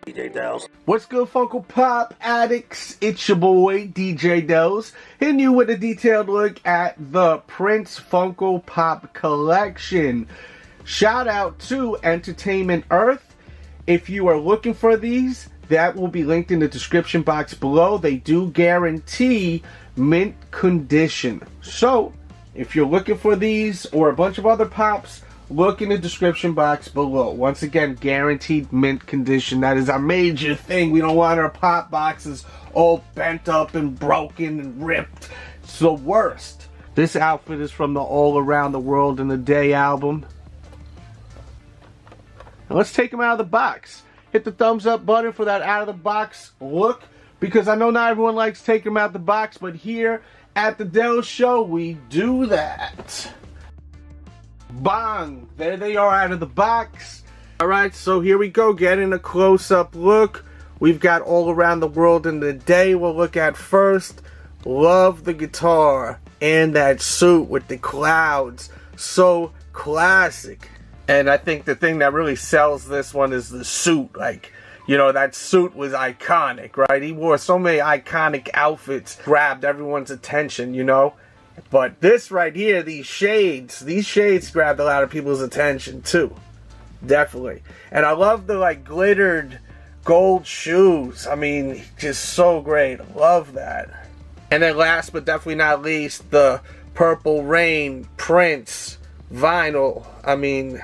DJ Delz. What's good, Funko Pop addicts? It's your boy, DJ Delz, hitting you with a detailed look at the Prince Funko Pop collection. Shout out to Entertainment Earth. If you are looking for these, that will be linked in the description box below. They do guarantee mint condition. So, if you're looking for these or a bunch of other pops, look in the description box below. Once again, guaranteed mint condition. That is our major thing. We don't want our pop boxes all bent up and broken and ripped. It's the worst. This outfit is from the All Around the World in a Day album. Now let's take them out of the box. Hit the thumbs up button for that out of the box look, because I know not everyone likes taking them out of the box, but here at the Delz Show, we do that. Bang! There they are out of the box. Alright, so here we go, getting a close-up look. We've got All Around the World in the Day we'll look at first. Love the guitar and that suit with the clouds. So classic. And I think the thing that really sells this one is the suit. Like, you know, that suit was iconic, right? He wore so many iconic outfits, grabbed everyone's attention, you know? But this right here, these shades grabbed a lot of people's attention too. Definitely. And I love the like glittered gold shoes. I mean, just so great. Love that. And then last but definitely not least, the Purple Rain Prince vinyl. I mean,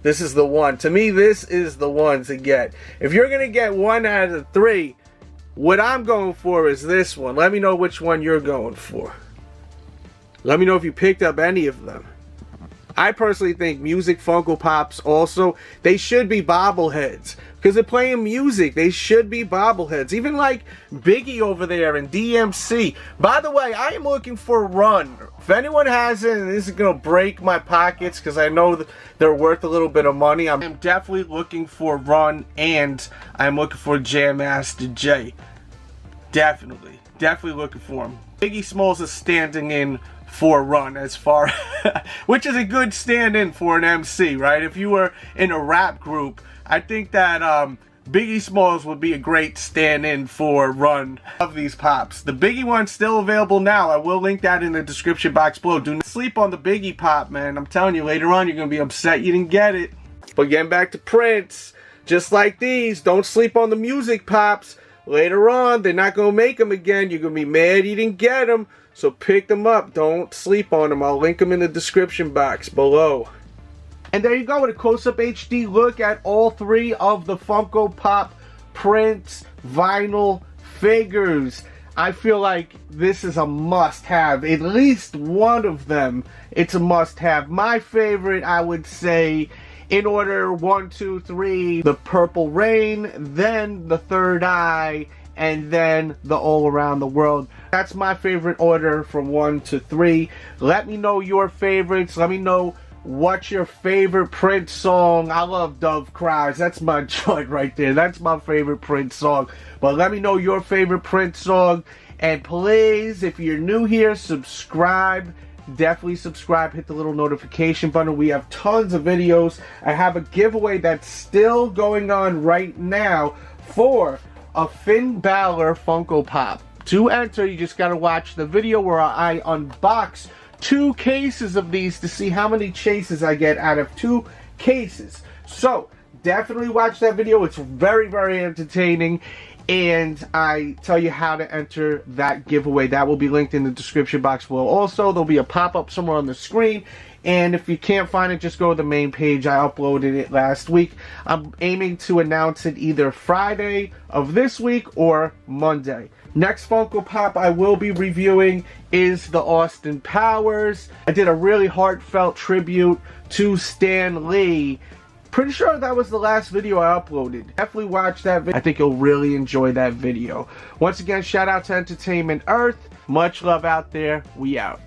this is the one. To me, this is the one to get. If you're going to get one out of the three, what I'm going for is this one. Let me know which one you're going for. Let me know if you picked up any of them. I personally think music Funko Pops also, they should be bobbleheads. Because they're playing music, they should be bobbleheads. Even like Biggie over there and DMC. By the way, I am looking for Run. If anyone has it, and this is going to break my pockets because I know that they're worth a little bit of money, I'm definitely looking for Run, and I'm looking for Jam Master Jay. Definitely looking for him. Biggie Smalls is standing in for Run, as far which is a good stand-in for an MC, right? If you were in a rap group, I think that Biggie Smalls would be a great stand-in for Run of these pops. The Biggie one's still available now. I will link that in the description box below. Do not sleep on the Biggie pop, man. I'm telling you, later on you're gonna be upset you didn't get it. But getting back to Prince, just like these, don't sleep on the music pops. Later on, they're not gonna make them again. You're gonna be mad you didn't get them. So pick them up. Don't sleep on them. I'll link them in the description box below. And there you go, with a close-up HD look at all three of the Funko Pop Prince vinyl figures. I feel like this is a must-have. At least one of them, it's a must-have. My favorite, I would say, in order 1, 2, 3, the Purple Rain, then the Third Eye, and then the All Around the World. That's my favorite order from 1 to 3. Let me know your favorites. Let me know what's your favorite Prince song. I love Dove Cries. That's my joint right there. That's my favorite Prince song. But let me know your favorite Prince song. And please, if you're new here, subscribe. Definitely subscribe. Hit the little notification button. We have tons of videos. I have a giveaway that's still going on right now for a Finn Balor Funko Pop. To enter, you just gotta watch the video where I unbox 2 cases of these to see how many chases I get out of 2 cases. So, definitely watch that video. It's very entertaining. And I tell you how to enter that giveaway. That will be linked in the description box below. Also, there'll be a pop-up somewhere on the screen. And if you can't find it, just go to the main page. I uploaded it last week. I'm aiming to announce it either Friday of this week or Monday. Next Funko Pop I will be reviewing is the Austin Powers. I did a really heartfelt tribute to Stan Lee. Pretty sure that was the last video I uploaded. Definitely watch that video. I think you'll really enjoy that video. Once again, shout out to Entertainment Earth. Much love out there. We out.